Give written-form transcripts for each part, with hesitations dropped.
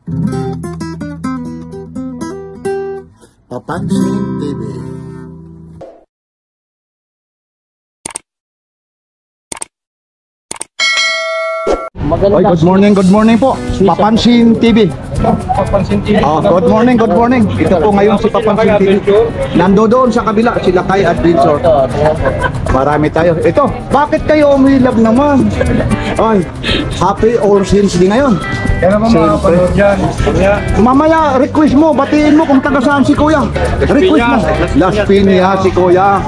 Papansin TV. Oy, good morning po. Papansin TV. Papansin TV. Good morning. Ito po ngayon si Papansin TV. Nando doon sa kabila, sila Kai at Vincent. Marami tayo. Ito, bakit kayo umilab naman? Ay, happy All Saints Day ngayon. Kaya naman makapanood yan. Mamaya, request mo, batiin mo kung taga saan si Kuya. Request mo. Las Piñas, si Kuya.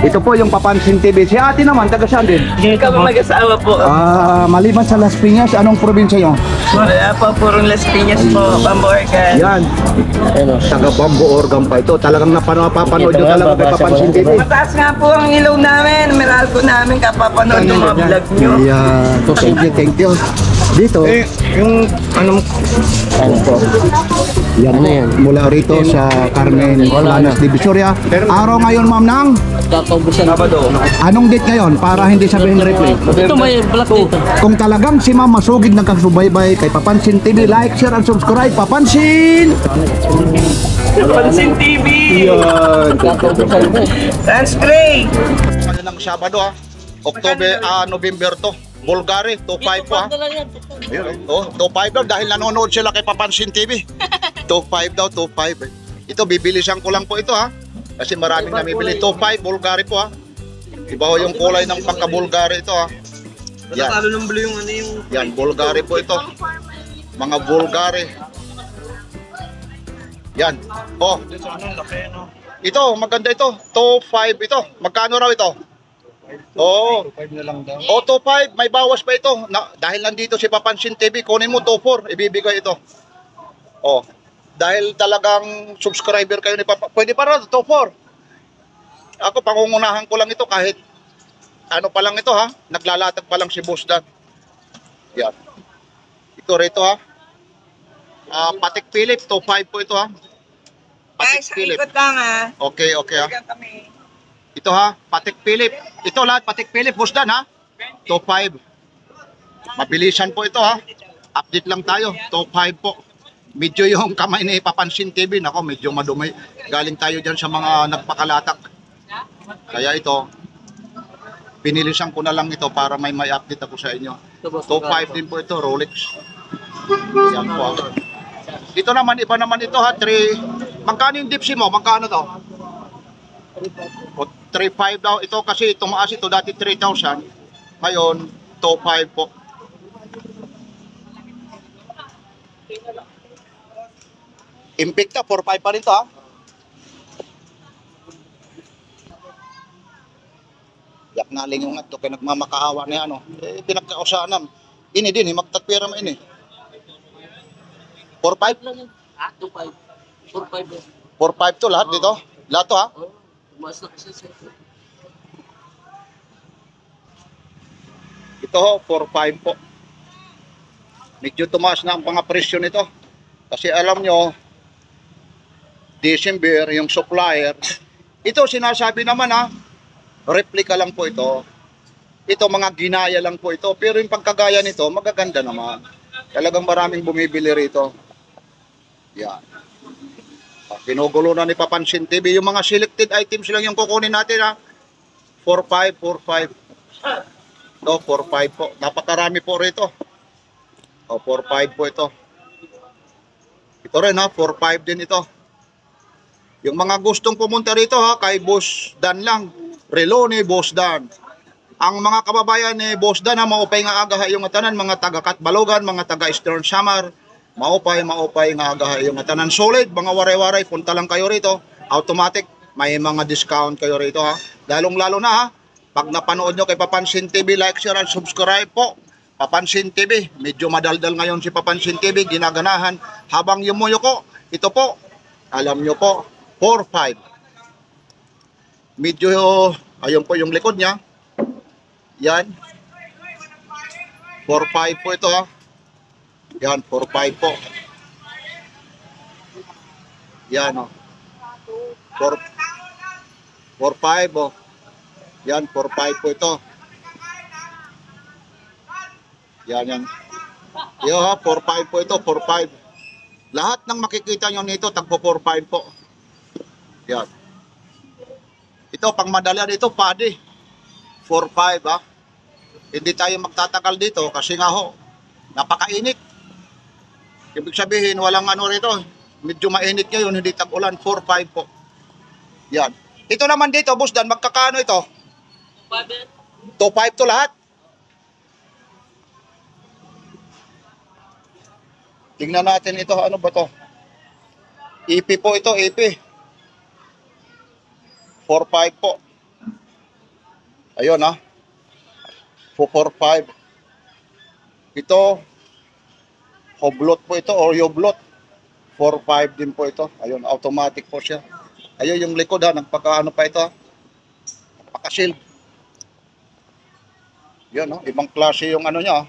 Ito po yung Papansin TV. Si ate naman, taga saan din? Kami mag-asawa po. Maliban sa Las Piñas, anong probinsya yun? Wala po, purong Las Piñas po, Bamboorgan. Yan. Taga Bamboorgan pa ito. Talagang napapanood nyo talaga kay Papansin TV. Mataas nga po ang ilaw namin, Meralco namin, kapapanood yung mga vlog nyo. Yan. Thank you. Dito. Yung ano po. Yan po. Mula rito sa Carmen Planas Divisoria. Araw ngayon, ma'am, ng Sabado. anong date ngayon para hindi sabihin replay? Ito may vlog dito. Kung talagang si ma'am masugid ng kasubaybay kay Papansin TV, like, share, and subscribe. Papansin! Papansin TV! Yan. That's great! Ano ng Sabado November to. Bulgari, 2.5 po ha. Ayun, 2.5 daw dahil nanonood sila kay Papansin TV. 2.5 daw, 2.5. Ito, bibilisan ko lang po ito ha. Kasi maraming namibili. 2.5, Bulgari po ha. Iba ho yung kulay ng pagka-Bulgari ito ha. Yan. Natalo ng blue yung ano yung... Yan, Bulgari po ito. Mga Bulgari. Yan. Ito, maganda ito. 2.5 ito. Magkano raw ito? Oo. 5 na lang daw. 2.5, may bawas pa ito. Dahil nandito si Papansin TV, kunin mo 2.4, ibibigay ito. Oh. Dahil talagang subscriber kayo ni Papa, pwede pa rin 2.4. Ako pangungunahan ko lang ito kahit ano pa lang ito ha. Naglalatag pa lang si Boss Dan. Yan. Ito rito ha. Patek Philip, 2.5 po ito ha. Guys, ikot lang ha. Okay ha. Bigyan kami. Ito ha, Patek Philip. Ito lahat, Patek Philip, Boss Dan ha. 2.5. Mabilisan po ito ha. Update lang tayo, 2.5 po. Medyo yung kamay ni Papansin TV, nako medyo madumi. Galing tayo dyan sa mga nagpakalatak. Kaya ito, pinilisan ko na lang ito para may update ako sa inyo. 2.5 din po ito, Rolex. Yan po. Dito naman, iba naman ito ha, 3. Magkano yung dipsy mo? Magkano to? 3.5 daw. Ito kasi tumaas ito dati 3,000. Ngayon, 2.5 po. Invicta, 4.5 pa rin to ha. Yak naling yung nga ito, kaya nagmamakaawa na ano. Pinagkausanan. Ini din, magtatpira mo ini. 4.5? 2.5. 4.5. 4.5 to lahat dito. Lahat to ha. Mas na kasi sir. Ito ho, 4.5 po. Medyo tumaas na ang mga presyo nito. Kasi alam nyo, December, yung supplier, ito sinasabi naman ha, replica lang po ito. Ito mga ginaya lang po ito. Pero yung pagkagaya nito, magaganda naman. Talagang maraming bumibili rito. Yan. Ginugulo na ni Papansin TV. Yung mga selected items lang yung kukunin natin ha. 4.5, 4.5. No, 4.5 po. Napakarami po rito. 4.5 po ito. Ito rin ha, 4.5 din ito. Yung mga gustong pumunta rito ha, kay Boss Dan lang. Relo ni Boss Dan. Ang mga kababayan ni Boss Dan ha, maupay nga aga yung atanan, mga taga Katbalogan, mga taga Eastern Samar. Maupay nga aga yung atanan. Solid, mga waray-waray, punta lang kayo rito. Automatic, may mga discount kayo rito ha. Lalong-lalo na ha, pag napanood nyo kay Papansin TV, like, share, and subscribe po. Papansin TV, medyo madaldal ngayon si Papansin TV, ginaganahan. Habang yumuyo ko, ito po, alam nyo po, 4.5. Medyo, ayun po yung likod niya. Yan. 4.5 po ito ha. Yan, 4.5 po. Yan o. 4.5 o. Yan, 4.5 po ito. Yan. Yo ha, 4.5 po ito, 4.5. Lahat ng makikita nyo nito, tagpo 4.5 po. Yan. Ito, pang madala dito, padi. 4.5 ha. Hindi tayo magtatagal dito kasi nga ho, napakainit. Ibig sabihin, walang ano rito. Medyo mainit ngayon, hindi tag-ulan. 4.5 po. Yan. Ito naman dito, boss Dan, magkakano ito? 2.5 to lahat. Tingnan natin ito, ano ba to? EP po ito, EP. 4.5 po. Ayun ha. 4.5. Ito, hoblot po ito, or yoblot. 4.5 din po ito. Ayun, automatic po siya. Ayun yung likod ha, nagpakaano pa ito ha. Nagpakasil. Yun ha, ibang klase yung ano niya ha.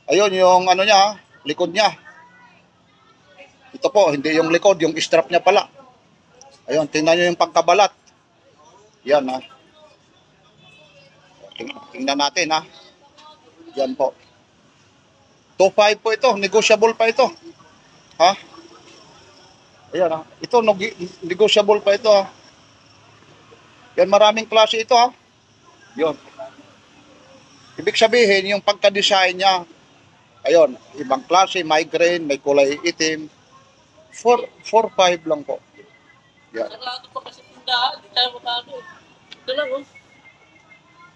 Ayun yung ano niya ha, likod niya. Ito po, hindi yung likod, yung strap niya pala. Ayun, tingnan nyo yung pagkabalat. Yan ha. Tingnan natin ha. Yan po. 2.5 po ito, negotiable pa ito. Ha? Ayan ha. Ito, negotiable pa ito ha. Yan, maraming klase ito ha. Yun. Ibig sabihin, yung pagka-design niya, ayun, ibang klase, migraine, may kulay itim. 4.5 lang po. Yan. Sarado pa kasi tindahan, di tayo makano. Ito lang, oh.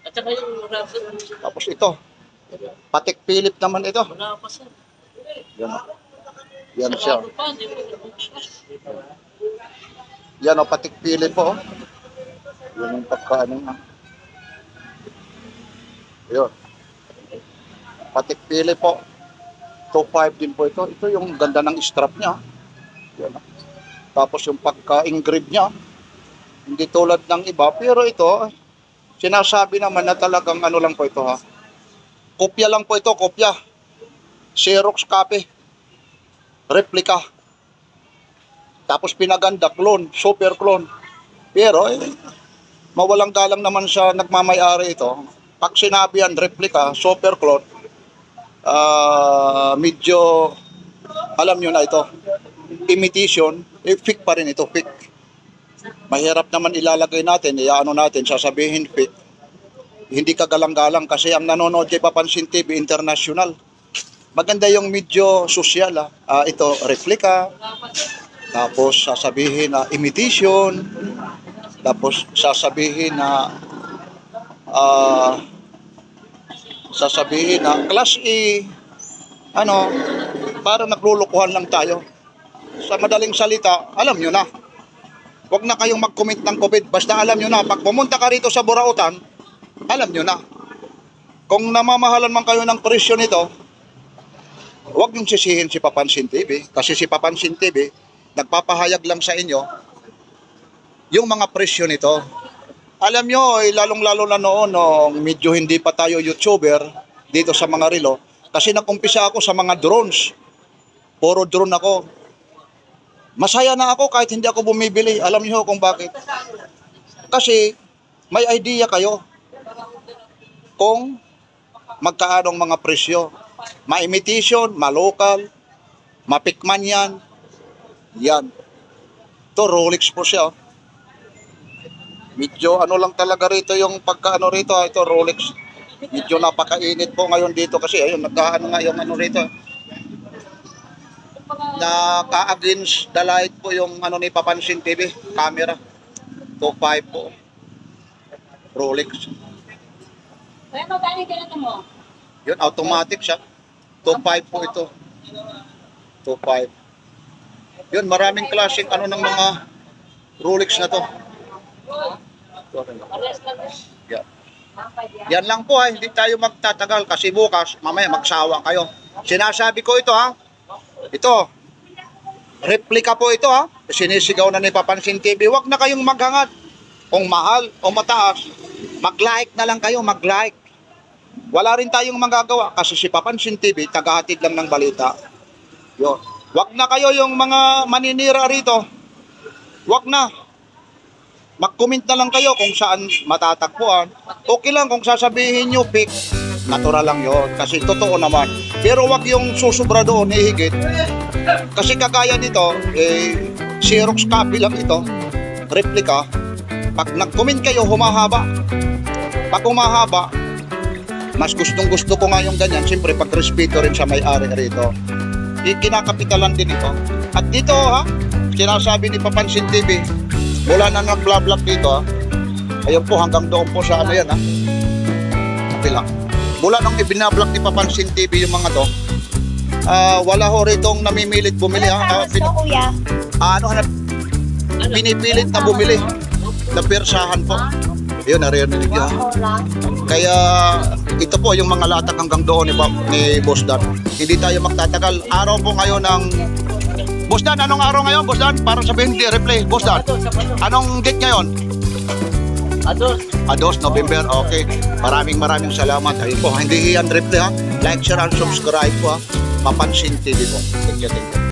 At saka yung raffle. Tapos ito, Patek Philip naman ito. Wala pa sir. Yan. Yan siya. Sarado pa, di mo nabukas. Yan o, Patek Philip po. Yan yung pagkaano nga. Yun. Patek Philip po. 2.5 din po ito. Ito yung ganda ng strap niya. Yan. Tapos yung pagka-engrave niya. Hindi tulad ng iba. Pero ito, sinasabi naman na talagang ano lang po ito ha. Kopya lang po ito, kopya. Xerox copy. Replica. Tapos pinaganda, clone, super clone. Pero mawalang galang naman sa nagmamay-ari ito. Pag sinabi yan, replica, super clone, medyo, alam nyo na ito, imitation, fake pa rin ito, fake. Mahirap naman ilalagay natin, iaano natin, sasabihin fake. Hindi kagalang-galang kasi ang nanonood kay Papansin TV International. Maganda yung medyo social. Ito, replica. Tapos sasabihin na imitation. Tapos sasabihin na class A. Ano, parang naglulukuhan lang tayo. Sa madaling salita, alam nyo na. Huwag na kayong mag-comment ng COVID. Basta alam nyo na, pag pumunta ka rito sa Burautan, alam nyo na. Kung namamahalan man kayo ng presyo nito, huwag niyong sisihin si Papansin TV. Kasi si Papansin TV, nagpapahayag lang sa inyo yung mga presyo nito. Alam nyo, lalong-lalo na noon, medyo hindi pa tayo YouTuber dito sa mga relo. Kasi nag-umpisa ako sa mga drones. Puro drone ako. Masaya na ako kahit hindi ako bumibili. Alam nyo kung bakit? Kasi may idea kayo kung magkaanong mga presyo. Ma-imitation, ma-local, mapikman yan. Yan. Ito, Rolex po siya. Medyo ano lang talaga rito yung pagkaano rito. Ito, Rolex. Medyo napakainit po ngayon dito kasi ayun, nagkaano nga yung ano rito. Naka-against the light po yung ano ni Papansin TV, camera. 2.5 po. Rolex. Kaya magkano ganito mo? Yun, automatic siya. 2.5 po ito. 2.5. Yun, maraming klaseng ano ng mga Rolex na to. Yan. Yan lang po ha, hindi tayo magtatagal kasi bukas, mamaya magsawa kayo. Sinasabi ko ito ha. Ito. Replika po ito ha. Sinisigaw na ni Papansin TV. Huwag na kayong maghangad. Kung mahal o mataas, mag-like na lang kayo, mag-like. Wala rin tayong magagawa kasi si Papansin TV, tagahatid lang ng balita. Yun. Wag na kayo yung mga maninira rito. Wag na. Mag-comment na lang kayo kung saan matatagpuan. Okay lang kung sasabihin nyo fake. Natural lang yon kasi totoo naman. Pero wag yung susubra doon, ihigit. Kasi kagaya nito, Xerox copy lang ito, replica. Pag nag-comment kayo, humahaba. Pag humahaba, mas gustong-gusto ko nga yung ganyan. Siyempre, pag respeto rin sa may-ari rito. Kinakapitalan din ito. At dito, ha, sinasabi ni Papansin TV, wala na nag-vlog dito, ha. Ayun po, hanggang doon po sa ano yan, ha. Kapila. Mula nung ibinablog ni Papansin TV yung mga to, wala ho ritong namimilit bumili, ha. Kuya. Pinipilit na bumili. Napirsahan po. Yun, narinig nyo. Kaya ito po yung mga latak hanggang doon ni Boss Dan. Hindi tayo magtatagal. Araw po ngayon ng... Boss Dan, anong araw ngayon, Boss Dan? Para sabihin di replay. Boss Dan, anong date ngayon? Ados, November. Okay. Maraming salamat. Ayun po, hindi yan replay, ha. Like, share, and subscribe po, ha. Papansin TV po. Thank you.